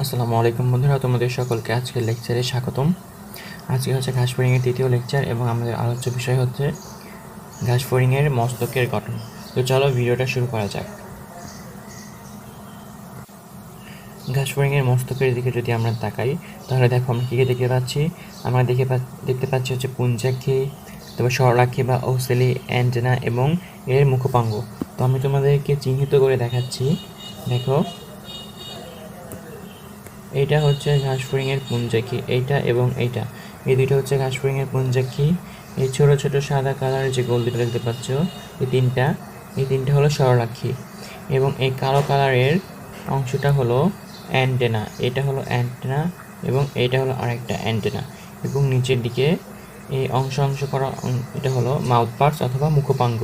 আসসালামু আলাইকুম বন্ধুরা, তোমাদের সকলকে আজকের লেকচারে স্বাগতম। আজকে হচ্ছে ঘাস ফড়িংয়ের তৃতীয় লেকচার এবং আমাদের আলোচ্য বিষয় হচ্ছে ঘাস ফড়িংয়ের মস্তকের গঠন। তো চলো ভিডিওটা শুরু করা যাক। ঘাস ফড়িংয়ের মস্তকের দিকে যদি আমরা তাকাই তাহলে দেখো আমরা কী দেখতে পাচ্ছি। আমরা দেখতে পাচ্ছি হচ্ছে পুঞ্জাক্ষী, তারপর সরলাক্ষী বা ওসেলি, অ্যান্টেনা এবং এর মুখপাঙ্গ। তো আমি তোমাদেরকে চিহ্নিত করে দেখাচ্ছি। দেখো, এইটা হচ্ছে ঘাস ফড়িংয়ের পুঞ্জাক্ষী, এইটা এবং এইটা, এই দুইটা হচ্ছে ঘাস ফড়িংয়ের পুঞ্জাক্ষী। এই ছোট ছোট সাদা কালারের যে গোল দুটো দেখতে পাচ্ছ, এই তিনটা হলো সরলাক্ষী এবং এই কালো কালারের অংশটা হলো অ্যান্টেনা। এটা হলো অ্যান্টেনা এবং এইটা হলো আরেকটা অ্যান্টেনা এবং নিচের দিকে এই অংশ করা এটা হলো মাউথপার্টস অথবা মুখপাঙ্গ।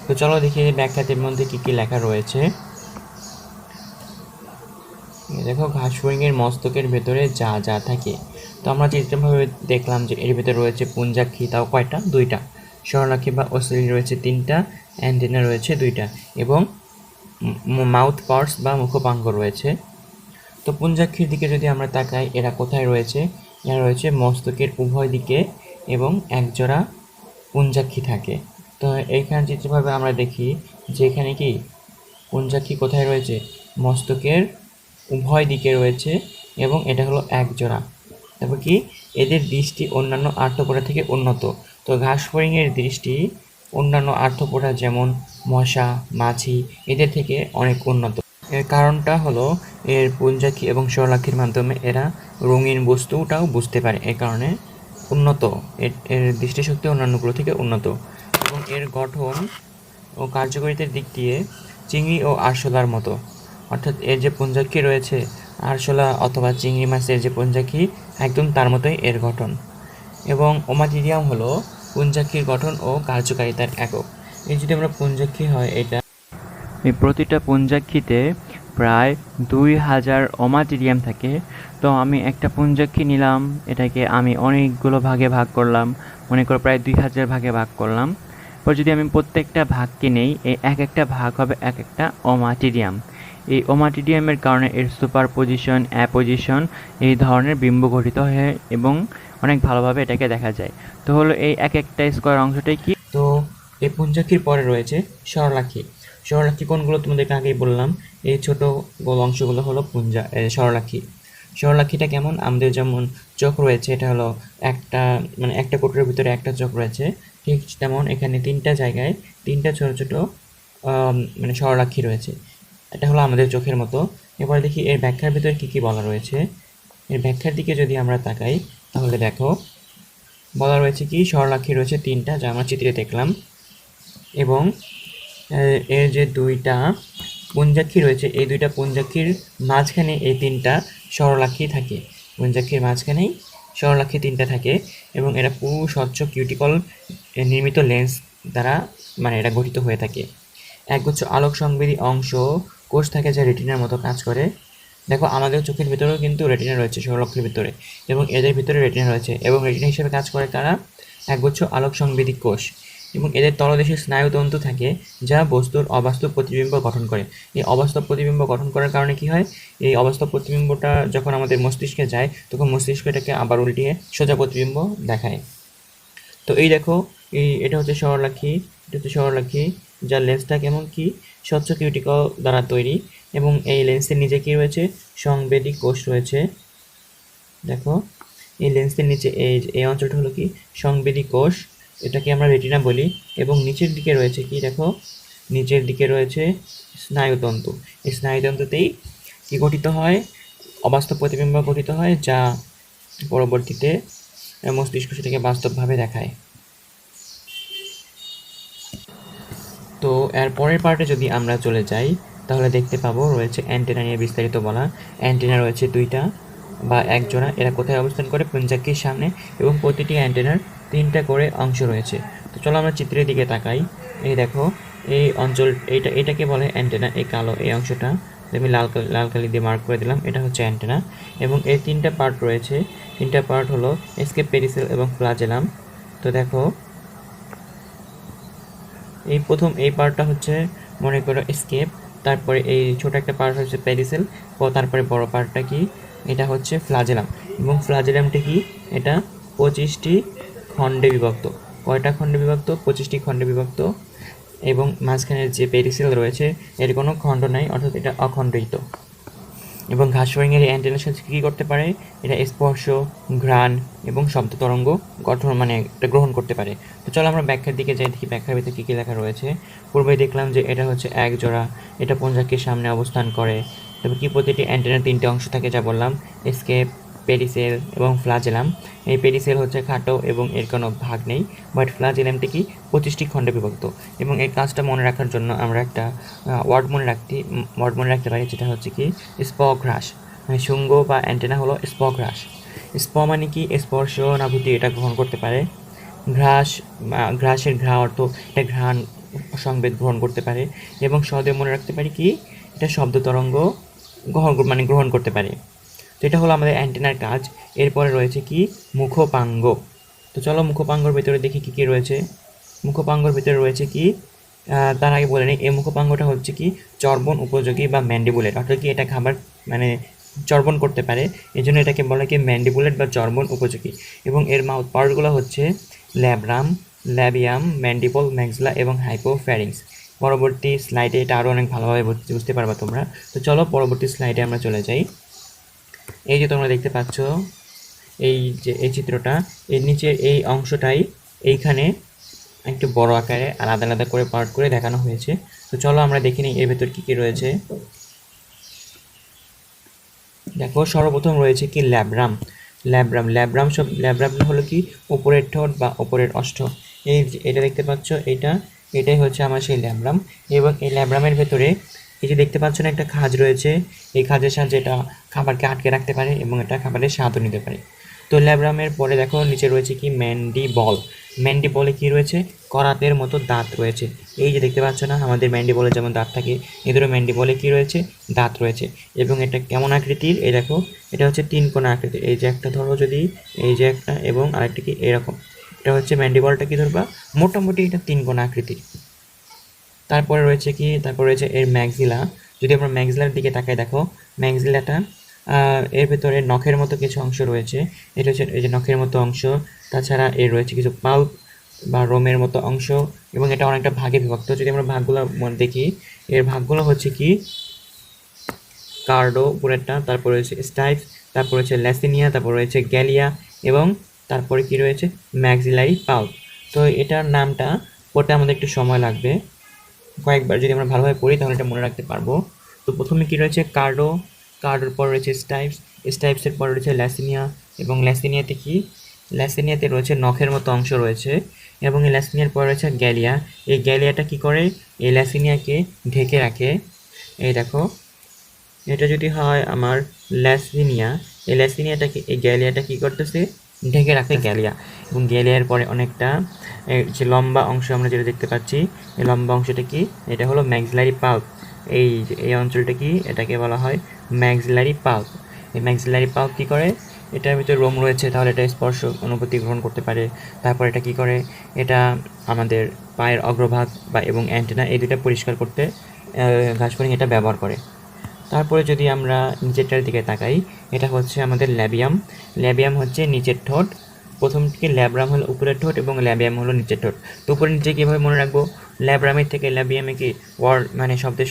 তো চলো দেখি ব্যাখ্যাতের মধ্যে কী কী লেখা রয়েছে। দেখো, ঘাস ফড়িংয়ের মস্তকের ভেতরে যা যা থাকে। তো আমরা যেরকমভাবে দেখলাম যে এর ভেতরে রয়েছে পুঞ্জাক্ষী, তাও কয়টা? দুইটা। সরলাক্ষী বা ওসেলি রয়েছে তিনটা, অ্যান্টেনা রয়েছে দুইটা এবং মাউথ পার্টস বা মুখপাঙ্গ রয়েছে। তো পুঞ্জাক্ষীর দিকে যদি আমরা তাকাই, এরা কোথায় রয়েছে? এরা রয়েছে মস্তকের উভয় দিকে এবং একজোড়া পুঞ্জাক্ষী থাকে। তো এইখানে যেভাবে আমরা দেখি যে এখানে কি পুঞ্জাক্ষী কোথায় রয়েছে? মস্তকের উভয় দিকে রয়েছে এবং এটা হলো এক জোড়া। তারপর কি, এদের দৃষ্টি অন্যান্য আর্থ্রোপোডা থেকে উন্নত। তো ঘাস ফড়িংয়ের দৃষ্টি অন্যান্য আর্থ্রোপোডা যেমন মশা, মাছি এদের থেকে অনেক উন্নত। এর কারণটা হলো এর পুঞ্জাক্ষী এবং সরলাক্ষীর মাধ্যমে এরা রঙিন বস্তুটাও বুঝতে পারে, এর কারণে উন্নত। এর দৃষ্টিশক্তি অন্যান্যগুলো থেকে উন্নত এবং এর গঠন ও কার্যকারিতার দিক দিয়ে চিংড়ি ও আরশোলার মতো। অর্থাৎ এর যে পুঞ্জাক্ষী রয়েছে, আরশোলা অথবা চিংড়ি মাছের যে পুঞ্জাক্ষী, একদম তার মতোই এর গঠন। এবং ওমাটিডিয়াম হলো পুঞ্জাক্ষীর গঠন ও কার্যকারিতার একক। এই যদি আমরা পুঞ্জাক্ষী হয়, এটা এই প্রতিটা পুঞ্জাক্ষীতে প্রায় 2000 ওমাটিডিয়াম থাকে। তো আমি একটা পুঞ্জাক্ষী নিলাম, এটাকে আমি অনেকগুলো ভাগে ভাগ করলাম, মনে করো প্রায় 2000 ভাগে ভাগ করলাম। পর যদি আমি প্রত্যেকটা ভাগকে নেই, এই এক একটা ভাগ হবে এক একটা ওমাটিডিয়াম। এই ওমাটিডিয়ামের কারণে এর সুপার পজিশন, অ্যাপোজিশন এই ধরনের বিম্ব গঠিত হয় এবং অনেক ভালোভাবে এটাকে দেখা যায়। তো হলো এই এক একটা স্কোয়ার অংশটাই কি। তো এই পুঞ্জাক্ষীর পরে রয়েছে সরলাক্ষী। সরলাক্ষী কোনগুলো তোমাদেরকে আগেই বললাম, এই ছোট গোল অংশগুলো হলো সরলাক্ষী। সরলাক্ষীটা কেমন? আমাদের যেমন চোখ রয়েছে, এটা হলো একটা একটা কোটরের ভিতরে একটা চোখ রয়েছে, ঠিক তেমন এখানে তিনটা জায়গায় তিনটা ছোট ছোট সরলাক্ষী রয়েছে। এটা হলো আমাদের চোখের মতো। এবার দেখি এর ব্যাখ্যার ভিতরে কী কী বলা রয়েছে। এর ব্যাখ্যার দিকে যদি আমরা তাকাই তাহলে দেখো, বলা রয়েছে কি সরলাক্ষী রয়েছে তিনটা, যা আমরা চিত্রে দেখলাম, এবং এর যে দুইটা পুঞ্জাক্ষী রয়েছে, এই দুইটা পুঞ্জাক্ষীর মাঝখানে এই তিনটা সরলাক্ষী থাকে। পুঞ্জাক্ষীর মাঝখানেই সরলাক্ষী তিনটা থাকে এবং এরা পুরো স্বচ্ছ কিউটিকল নির্মিত লেন্স দ্বারা এরা গঠিত হয়ে থাকে। একগুচ্ছ আলোক সংবেদী অংশ কোষ থাকে, যা রেটিনার মতো কাজ করে। দেখো, আমাদের চোখের ভিতরেও কিন্তু রেটিনা রয়েছে সরলক্ষীর ভিতরে, এবং এদের ভিতরে রেটিনা রয়েছে, এবং রেটিনা হিসেবে কাজ করে তারা একগুচ্ছ আলোক সংবেদী কোষ, এবং এদের তলদেশে স্নায়ুতন্তু থাকে যা বস্তুর অবাস্তব প্রতিবিম্ব গঠন করে। এই অবাস্তব প্রতিবিম্ব গঠন করার কারণে কি হয়, এই অবাস্তব প্রতিবিম্বটা যখন আমাদের মস্তিষ্কে যায় তখন মস্তিষ্ক এটাকে আবার উল্টিয়ে সোজা প্রতিবিম্ব দেখায়। তো এই দেখো, এটা হচ্ছে সরলাক্ষী, এটা হচ্ছে সরলাক্ষী, যার লেন্সটা কেমন কি স্বচ্ছ কিউটিকল দ্বারা তৈরি, এবং এই লেন্সের নিচে কি রয়েছে? সংবেদী কোষ রয়েছে। দেখো, এই লেন্সের নিচে এই অঞ্চলটা হলো কি সংবেদী কোষ, এটাকে আমরা রেটিনা বলি। এবং নিচের দিকে রয়েছে কি, দেখো নিচের দিকে রয়েছে স্নায়ুতন্তু। এই স্নায়ুতন্তুতেই কি গঠিত হয়? অবাস্তব প্রতিবিম্ব গঠিত হয়, যা পরবর্তীতে মস্তিষ্ক সেটাকে বাস্তবভাবে দেখায়। তো এর পরের পার্টে যদি আমরা চলে যাই তাহলে দেখতে পাবো রয়েছে অ্যান্টেনা নিয়ে বিস্তারিত বলা। অ্যান্টেনা রয়েছে দুইটা বা এক জোড়া। এরা কোথায় অবস্থান করে? পুঞ্জাক্ষীর সামনে, এবং প্রতিটি অ্যান্টেনার তিনটা করে অংশ রয়েছে। তো চলো আমরা চিত্রের দিকে তাকাই। এই দেখো, এই অঞ্চল এটাকে বলে অ্যান্টেনা। এই কালো এই অংশটা আমি লাল কালি দিয়ে মার্ক করে দিলাম, এটা হচ্ছে অ্যান্টেনা। এবং এর তিনটা পার্ট রয়েছে। তিনটা পার্ট হলো এসকেপ পেরিসেল এবং ফ্লাজেলাম। তো দেখো, এই প্রথম এই পার্টটা হচ্ছে মনে করো এসকেপ, তারপরে এই ছোট একটা পার্ট হচ্ছে পেরিসেল, তারপরে বড় পার্টটা কি, এটা হচ্ছে ফ্লাজেলাম। এবং ফ্লাজেলামটা কি, এটা 25টি খণ্ডে বিভক্ত। কয়টা খণ্ডে বিভক্ত? 25টি খণ্ডে বিভক্ত। এবং মাঝখানের যে পেরিসেল রয়েছে এর কোনো খণ্ড নাই, অর্থাৎ এটা অখণ্ডিত। এবং ঘাস ফড়িংয়ের এই অ্যান্টেনার সাথে কী করতে পারে, এটা স্পর্শ, ঘ্রাণ এবং শব্দ তরঙ্গ গঠন মানে এটা গ্রহণ করতে পারে। তো চলো আমরা ব্যাখ্যার দিকে যাই, দেখি ব্যাখ্যার ভিতরে কী কী লেখা রয়েছে। পূর্বেই দেখলাম যে এটা হচ্ছে এক জোড়া, এটা পুঞ্জাক্ষীর সামনে অবস্থান করে। তবে কি প্রতিটি অ্যান্টেনার 3টে অংশ থাকে, যা বললাম, এসকেপ, পেরিসেল এবং ফ্লাজেলাম। এই পেরিসেল হচ্ছে খাটো এবং এর কোনো ভাগ নেই, বাট ফ্লাজেলামটি কি 25টি খণ্ডে বিভক্ত। এবং এই কাজটা মনে রাখার জন্য আমরা একটা ওয়ার্ড মনে রাখতে পারি, যেটা হচ্ছে কি স্পঘ্রাস, মানে শুঙ্গ বা অ্যান্টেনা হলো স্পঘ্রাস। স্প মানে কি স্পর্শ নাভূতি, এটা গ্রহণ করতে পারে। ঘ্রাসের ঘ্রা অর্থ এটা ঘ্রাণ সংবেদ গ্রহণ করতে পারে। এবং সহজে মনে রাখতে পারি কি এটা শব্দ তরঙ্গ গ্রহণ করতে পারে। তো এটা হলো আমাদের অ্যান্টেনার কাজ। এরপরে রয়েছে কি মুখপাঙ্গ। তো চলো মুখপাঙ্গর ভেতরে দেখি কী কী রয়েছে। মুখপাঙ্গর ভেতরে রয়েছে কি, তার আগে বলে নিই, এই মুখপাঙ্গটা হচ্ছে কি চর্বণ উপযোগী বা ম্যান্ডিবুলেট, অর্থাৎ কি এটা খাবার মানে চর্বণ করতে পারে, এই জন্য এটাকে বলে কি ম্যান্ডিবুলেট বা চর্বণ উপযোগী। এবং এর মাউথ পার্টগুলো হচ্ছে ল্যাব্রাম, ল্যাবিয়াম, ম্যান্ডিবল, ম্যাক্সিলা এবং হাইপোফ্যারিংস। পরবর্তী স্লাইডে এটা আরও অনেক ভালোভাবে বুঝতে পারবা তোমরা। তো চলো পরবর্তী স্লাইডে আমরা চলে যাই। এই যে তোমরা দেখতে পাচ্ছ এই যে এই চিত্রটা, এর নিচের এই অংশটাই এইখানে একটু বড় আকারে আলাদা আলাদা করে পার্ট করে দেখানো হয়েছে। তো চলো আমরা দেখে নিই এর ভেতর কী কী রয়েছে। দেখো সর্বপ্রথম রয়েছে কি ল্যাব্রাম। ল্যাব্রাম হলো কি উপরের ঠোঁট বা উপরের অষ্ট। এটা দেখতে পাচ্ছ, এটাই হচ্ছে আমার সেই ল্যাব্রাম। এবং এই ল্যাব্রামের ভেতরে এই যে দেখতে পাচ্ছ না একটা খাঁজ রয়েছে, এই খাঁজের সাহায্যে এটা খাবারকে আটকে রাখতে পারে এবং এটা খাবারের স্বাদও নিতে পারে। তো ল্যাব্রামের পরে দেখো নিচে রয়েছে কি ম্যান্ডিবলে কি রয়েছে, করাতের মতো দাঁত রয়েছে। এই যে দেখতে পাচ্ছ না আমাদের ম্যান্ডিবলে যেমন দাঁত থাকে, এদেরও ম্যান্ডিবলে কি রয়েছে, দাঁত রয়েছে। এবং এটা কেমন আকৃতির, এই দেখো এটা হচ্ছে 3 কোণা আকৃতির। এই যে একটা ধরো যদি, এই যে একটা এবং আরেকটা কি এরকম, এটা হচ্ছে ম্যান্ডিবলটা কি ধরবা, মোটামুটি এটা 3 কোণা আকৃতির। তারপরে রয়েছে এর ম্যাক্সিলা। যদি আমরা ম্যাক্সিলার দিকে তাকাই, দেখো ম্যাক্সিলাটা এর ভেতরে নখের মতো কিছু অংশ রয়েছে, এটা হচ্ছে এই যে নখের মতো অংশ। তাছাড়া এর রয়েছে কিছু পাল্প বা রোমের মতো অংশ, এবং এটা অনেকটা ভাগে বিভক্ত। যদি আমরা ভাগগুলো দেখি, এর ভাগগুলো হচ্ছে কি কার্ডো উপরেরটা, তারপর রয়েছে স্টাইপস, তারপর রয়েছে ল্যাসিনিয়া, তারপর রয়েছে গ্যালিয়া, এবং তারপরে কি রয়েছে ম্যাক্সিলারি পাল্প। তো এটার নামটা পড়তে আমাদের একটু সময় লাগবে, কয়েকবার যদি আমরা ভালোভাবে পড়ি তাহলে এটা মনে রাখতে পারবো। তো প্রথমে কি রয়েছে কার্ডোর পর রয়েছে স্টাইপসের পর রয়েছে ল্যাসিনিয়া, এবং ল্যাসিনিয়াতে রয়েছে নখের মতো অংশ রয়েছে। এবং এই ল্যাসিনিয়ার পর রয়েছে গ্যালিয়া। এই গ্যালিয়াটা কি করে, এই ল্যাসিনিয়াকে ঢেকে রাখে। এই দেখো এটা যদি হয় আমার ল্যাসিনিয়া, এই ল্যাসিনিয়াটাকে এই গ্যালিয়াটা কী করতেছে, ঢেকে রাখে গ্যালিয়া। এবং গ্যালিয়ার পরে অনেকটা যে লম্বা অংশ আমরা যেটা দেখতে পাচ্ছি, এই লম্বা অংশটা কি, এটা হলো ম্যাক্সিলারি পাল্প। এই অঞ্চলটা কি, এটাকে বলা হয় ম্যাক্সিলারি পাল্প। এই ম্যাক্সিলারি পাল্প কী করে, এটার ভিতরে রোম রয়েছে, তাহলে এটা স্পর্শ অনুভূতি গ্রহণ করতে পারে। তারপর এটা কী করে, এটা আমাদের পায়ের অগ্রভাগ বা এবং অ্যান্টেনা এই দুটা পরিষ্কার করতে ঘাস ফড়িং এটা ব্যবহার করে। তারপরে যদি আমরা নিচেরটার দিকে তাকাই, এটা হচ্ছে আমাদের ল্যাবিয়াম হচ্ছে নিচের ঠোঁট। প্রথম থেকে ল্যাব্রাম হলো উপরের ঠোঁট এবং ল্যাবিয়াম হলো নিচের ঠোঁট। তো উপরে নিচে কীভাবে মনে রাখবো, ল্যাব্রামের থেকে ল্যাবিয়ামে কি মানে শব্দের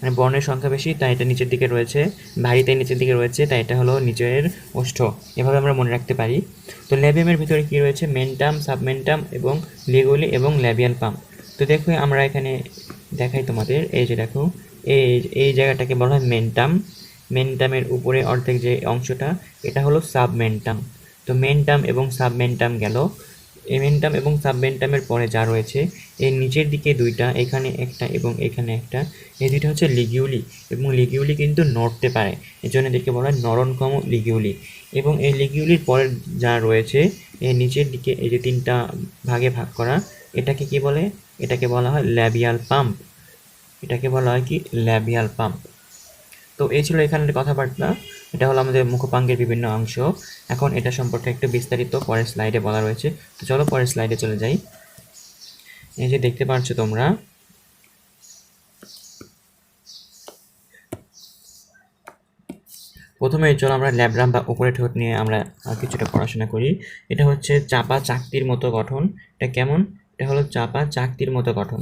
মানে বর্ণের সংখ্যা বেশি, তাই এটা নিচের দিকে রয়েছে, ভারীতে নিচের দিকে রয়েছে, তাই এটা হলো নিচের ওষ্ঠ। এভাবে আমরা মনে রাখতে পারি। তো ল্যাবিয়ামের ভিতরে কি রয়েছে, মেন্টাম, সাবমেন্টাম এবং লিগুলি এবং ল্যাবিয়াল পাম। তো দেখো আমরা এখানে দেখাই তোমাদের, এই যে দেখো এই জায়গাটাকে বলা হয় মেন্টামের উপরে অর্ধেক যে অংশটা, এটা হলো সাবমেন্টাম। তো মেন্টাম এবং সাবমেন্টাম গেল। এই মেন্টাম এবং সাবমেন্টামের পরে যা রয়েছে, এর নিচের দিকে দুইটা, এখানে একটা এবং এখানে একটা, এই দুইটা হচ্ছে লিগিউলি। এবং লিগিউলি কিন্তু নড়তে পারে, এই জন্য এদেরকে বলা হয় নরনক্ষম লিগিউলি। এবং এই লিগিউলির পরে যা রয়েছে, এর নিচের দিকে এই যে 3টা ভাগে ভাগ করা, এটাকে কি বলে, এটাকে বলা হয় ল্যাবিয়াল পাম্প। তো এই ছিল এখানের কথাবার্তা। এটা হলো আমাদের মুখপাঙ্গের বিভিন্ন অংশ। এখন এটা সম্পর্কে একটু বিস্তারিত পরের স্লাইডে বলা রয়েছে। তো চলো পরের স্লাইডে চলে যাই। এই যে দেখতে পাচ্ছ তোমরা, প্রথমে চলো আমরা ল্যাব্রাম বা উপরে ঠোঁট নিয়ে আমরা কিছুটা পড়াশোনা করি। এটা হচ্ছে চাপা চাকতির মতো গঠন। এটা কেমন? এটা হলো চাপা চাকতির মতো গঠন,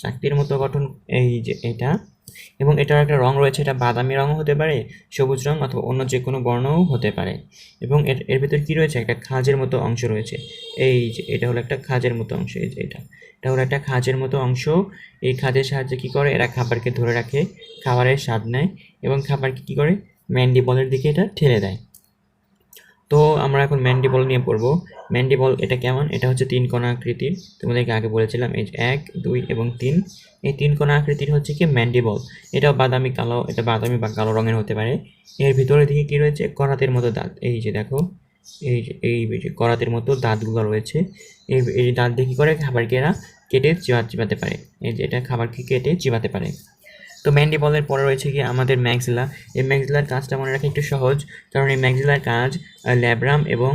চাকতির মতো গঠন, এই যে এটা। এবং এটার একটা রং রয়েছে, এটা বাদামি রঙও হতে পারে, সবুজ রং অথবা অন্য যে কোনো বর্ণও হতে পারে। এবং এর ভিতর কী রয়েছে? একটা খাঁজের মতো অংশ রয়েছে। এই যে এটা হলো একটা খাঁজের মতো অংশ, এই যে এটা হলো একটা খাঁজের মতো অংশ। এই খাঁজের সাহায্যে কী করে? এরা খাবারকে ধরে রাখে, খাবারের স্বাদ নেয় এবং খাবারকে কী করে? ম্যান্ডিবলের দিকে এটা ঠেলে দেয়। তো আমরা এখন ম্যান্ডিবল নিয়ে পড়বো। ম্যান্ডিবল এটা কেমন? এটা হচ্ছে 3 কোণা আকৃতির। তোমাদেরকে আগে বলেছিলাম এই যে 1, 2 এবং 3, এই 3 কোণা আকৃতির হচ্ছে কি ম্যান্ডিবল। এটাও বাদামি কালো, এটা বাদামি বা কালো রঙের হতে পারে। এর ভিতরের দিকে কি রয়েছে? করাতের মতো দাঁত। এই যে দেখো, এই যে করাতের মতো দাঁতগুলো রয়েছে। এই দাঁত দিয়ে কী করে? খাবারকে এরা কেটে চিবাতে পারে। এই যে এটা খাবারকে কেটে চিবাতে পারে। তো ম্যান্ডিবলের পরে রয়েছে কি আমাদের ম্যাক্সিলা। এই ম্যাক্সিলার কাজটা মনে রাখা একটু সহজ, কারণ এই ম্যাক্সিলার কাজ ল্যাব্রাম এবং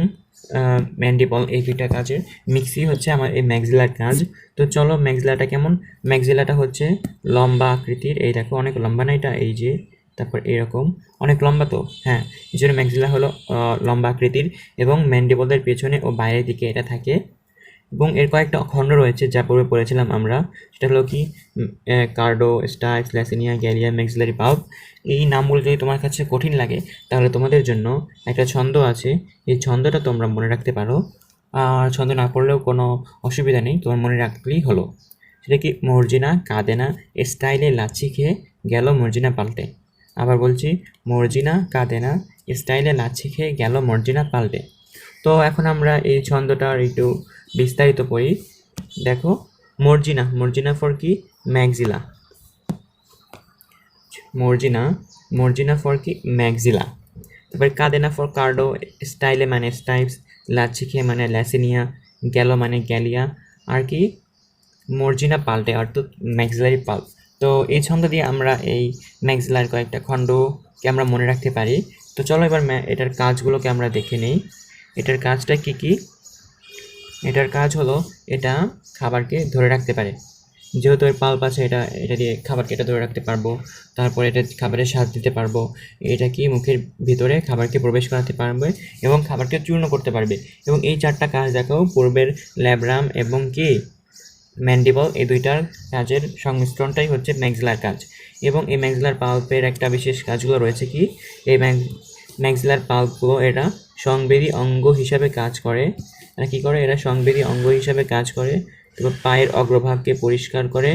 ম্যান্ডিবল এই দুইটা কাজের মিক্সই হচ্ছে আমার এই ম্যাক্সিলার কাজ। তো চলো ম্যাক্সিলাটা কেমন? ম্যাক্সিলাটা হচ্ছে লম্বা আকৃতির। এই দেখো অনেক লম্বা না এটা, এই যে তারপর এরকম অনেক লম্বা। তো হ্যাঁ, এই জন্য ম্যাক্সিলা হলো লম্বা আকৃতির এবং ম্যান্ডিবলের পেছনে ও বাইরের দিকে এটা থাকে। এবং এর কয়েকটা খণ্ড রয়েছে যা পূর্বে পড়েছিলাম আমরা। সেটা হলো কি কার্ডো, স্টাইপস, ল্যাসেনিয়া, গ্যালিয়া, ম্যাক্সিলারি পাল্প। এই নামগুলো যদি তোমার কাছে কঠিন লাগে তাহলে তোমাদের জন্য একটা ছন্দ আছে, এই ছন্দটা তোমরা মনে রাখতে পারো। আর ছন্দ না পড়লেও কোনো অসুবিধা নেই, তোমার মনে রাখলেই হলো। সেটা কি? মর্জিনা কাঁদে না, স্টাইলে লাচ্ছি খেয়ে গেল মর্জিনা পাল্টে। আবার বলছি, মর্জিনা কাঁদে না, স্টাইলে লাচ্ছি খেয়ে গেল মর্জিনা পাল্টে। তো এখন আমরা এই ছন্দটার একটু বিস্তারিত পড়ি। দেখো, মর্জিনা, মর্জিনা ফর কি? ম্যাক্সিলা। মর্জিনা ফর কি? ম্যাক্সিলা। তারপরে কাদেনা ফর কার্ডো, স্টাইলে মানে স্টাইপস, লাচ্ছি খেয়ে মানে ল্যাসেনিয়া, গেল মানে গ্যালিয়া, আর কি? মর্জিনা পাল্টে অর্থাৎ ম্যাক্সিলারি পাল্প। তো এই ছন্দ দিয়ে আমরা এই ম্যাক্সিলার কয়েকটা খণ্ডকে আমরা মনে রাখতে পারি। তো চলো এবার এটার কাজগুলোকে আমরা দেখে নিই। এটার কাজটা কি কি? এটার কাজ হলো এটা খাবারকে ধরে রাখতে পারে, যেহেতু এর পাল্প আছে, এটা দিয়ে খাবারকে এটা ধরে রাখতে পারবো। তারপরে এটা খাবারের স্বাদ দিতে পারবো। এটা কি মুখের ভিতরে খাবারকে প্রবেশ করাতে পারবে এবং খাবারকে চূর্ণ করতে পারবে। এবং এই 4টা কাজ দেখো, পূর্বের ল্যাব্রাম এবং কি ম্যান্ডিবল, এই দুইটার কাজের সংমিশ্রণটাই হচ্ছে ম্যাক্সিলার কাজ। এবং এই ম্যাক্সিলার পাল্পের একটা বিশেষ কাজগুলো রয়েছে কি? এই ম্যাক্সিলার পাল্পগুলো এরা সংবেদী অঙ্গ হিসাবে কাজ করে। এরা কী করে? এরা সংবেদী অঙ্গ হিসাবে কাজ করে। তারপর পায়ের অগ্রভাগকে পরিষ্কার করে।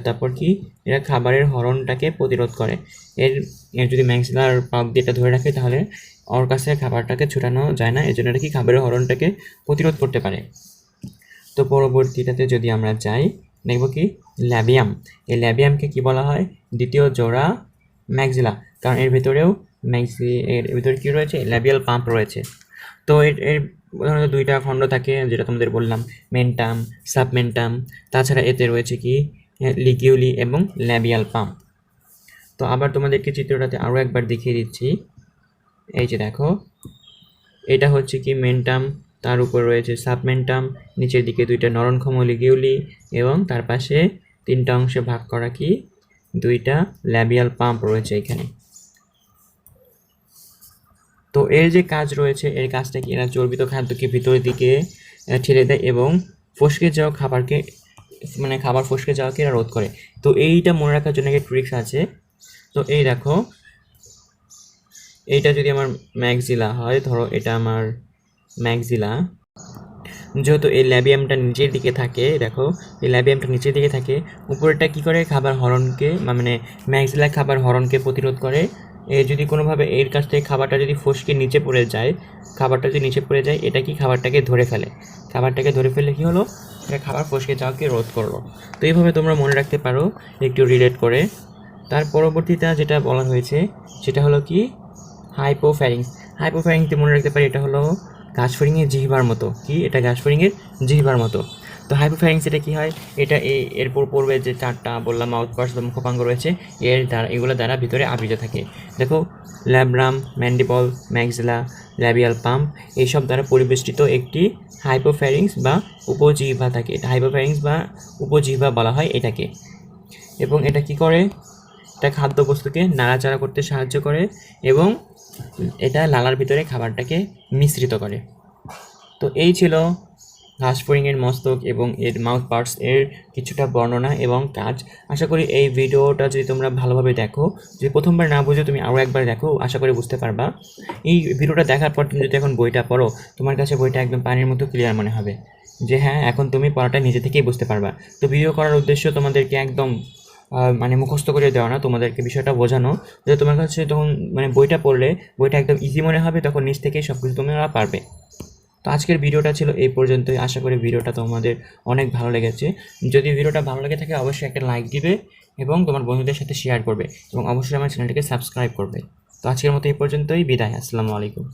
তারপর কি? এরা খাবারের হরণটাকে প্রতিরোধ করে। এর যদি ম্যাক্সিলার পাল্প দিয়ে এটা ধরে রাখে তাহলে ওর কাছে খাবারটাকে ছুটানো যায় না, এর জন্য এটা কি খাবারের হরণটাকে প্রতিরোধ করতে পারে। তো পরবর্তীটাতে যদি আমরা যাই, দেখব কি? ল্যাবিয়াম। এই ল্যাবিয়ামকে কি বলা হয়? দ্বিতীয় জোড়া ম্যাক্সিলা, কারণ এর ভিতরেও এর ভিতরে কী রয়েছে? ল্যাবিয়াল পাম্প রয়েছে। তো এর প্রধানত 2টা খণ্ড থাকে, যেটা তোমাদের বললাম, মেন্টাম, সাবমেন্টাম। তাছাড়া এতে রয়েছে কি? লিগিউলি এবং ল্যাবিয়াল পাম্প। তো আবার তোমাদেরকে চিত্রটাতে আরও একবার দেখিয়ে দিচ্ছি। এই যে দেখো, এটা হচ্ছে কি মেন্টাম, তার উপর রয়েছে সাবমেন্টাম, নিচের দিকে 2টা নরনক্ষম লিগিউলি এবং তার পাশে 3টা অংশে ভাগ করা কি? 2টা ল্যাবিয়াল পাম্প রয়েছে এখানে। তো এর যে কাজ রয়েছে, এর কাজটা কি? এরা চর্বিত খাদ্যকে ভিতরের দিকে ঠেলে দেয় এবং ফসকে যাওয়া খাবারকে, মানে খাবার ফসকে যাওয়াকে এরা রোধ করে। তো এইটা মনে রাখার জন্য একটা ট্রিক্স আছে। তো এই দেখো, এইটা যদি আমার ম্যাক্সিলা হয়, ধরো এটা আমার ম্যাক্সিলা, যেহেতু এই ল্যাবিয়ামটা নিচের দিকে থাকে, দেখো এই ল্যাবিয়ামটা নিচের দিকে থাকে, উপরেরটা কী করে? খাবার হরণকে, মানে ম্যাক্সিলা খাবার হরণকে প্রতিরোধ করে। যদি কোনোভাবে এর কাছ থেকে খাবারটা যদি ফসকে নিচে পড়ে যায়, খাবারটা যদি নিচে পড়ে যায়, এটা কি খাবারটাকে ধরে ফেলে। খাবারটাকে ধরে ফেললে কী হলো? এটা খাবার ফসকে যাওয়াকে রোধ করলো। তো এইভাবে তোমরা মনে রাখতে পারো একটু রিলেট করে। তার পরবর্তীটা যেটা বলা হয়েছে সেটা হলো কি? হাইপোফ্যারিংস। হাইপোফ্যারিংসে মনে রাখতে পারি এটা হলো ঘাসফড়িংয়ের জিহ্বার মতো। কি? এটা ঘাসফড়িংয়ের জিহ্বার মতো। তো হাইপোফ্যারিংস এটা কী হয়? এটা এরপর পূর্বে যে 4টা বললাম মাউথপার্টস বা মুখপাঙ্গ রয়েছে, এগুলো দ্বারা ভিতরে আবৃত থাকে। দেখো, labrum, mandible, maxilla, labial pump এইসব দ্বারা পরিবেষ্টিত একটি হাইপোফ্যারিংস বা উপজিহ্বা থাকে। হাইপোফ্যারিংস বা উপজিহ্বা বলা হয় এটাকে। এবং এটা কি করে? এটা খাদ্যবস্তুকে নাড়াচাড়া করতে সাহায্য করে এবং এটা লালার ভিতরে খাবারটাকে মিশ্রিত করে। তো এই ছিল ঘাস ফড়িংয়ের মস্তক এবং এর মাউথ পার্টস এর কিছুটা বর্ণনা এবং কাজ। আশা করি এই ভিডিওটা যদি তোমরা ভালোভাবে দেখো, যদি প্রথমবার না বুঝো তুমি আরও একবার দেখো, আশা করি বুঝতে পারবা। এই ভিডিওটা দেখার পর তুমি যদি এখন বইটা পড়ো, তোমার কাছে বইটা একদম পানির মতো ক্লিয়ার মনে হবে যে হ্যাঁ, এখন তুমি পড়াটা নিজে থেকেই বুঝতে পারবা। তো ভিডিও করার উদ্দেশ্য তোমাদেরকে একদম মানে মুখস্থ করে দেওয়া না, তোমাদেরকে বিষয়টা বোঝানো, যে তোমার কাছে তখন মানে বইটা পড়লে বইটা একদম ইজি মনে হবে, তখন নিজ থেকেই সব কিছু তোমরা পারবে। তো আজকের ভিডিওটা ছিল এই পর্যন্তই। আশা করি ভিডিওটা তোমাদের অনেক ভালো লেগেছে। যদি ভিডিওটা ভালো লেগে থাকে অবশ্যই একটা লাইক দিবে এবং তোমার বন্ধুদের সাথে শেয়ার করবে এবং অবশ্যই আমার চ্যানেলটিকে সাবস্ক্রাইব করবে। তো আজকের মতো এই পর্যন্তই, বিদায়। আসসালামু আলাইকুম।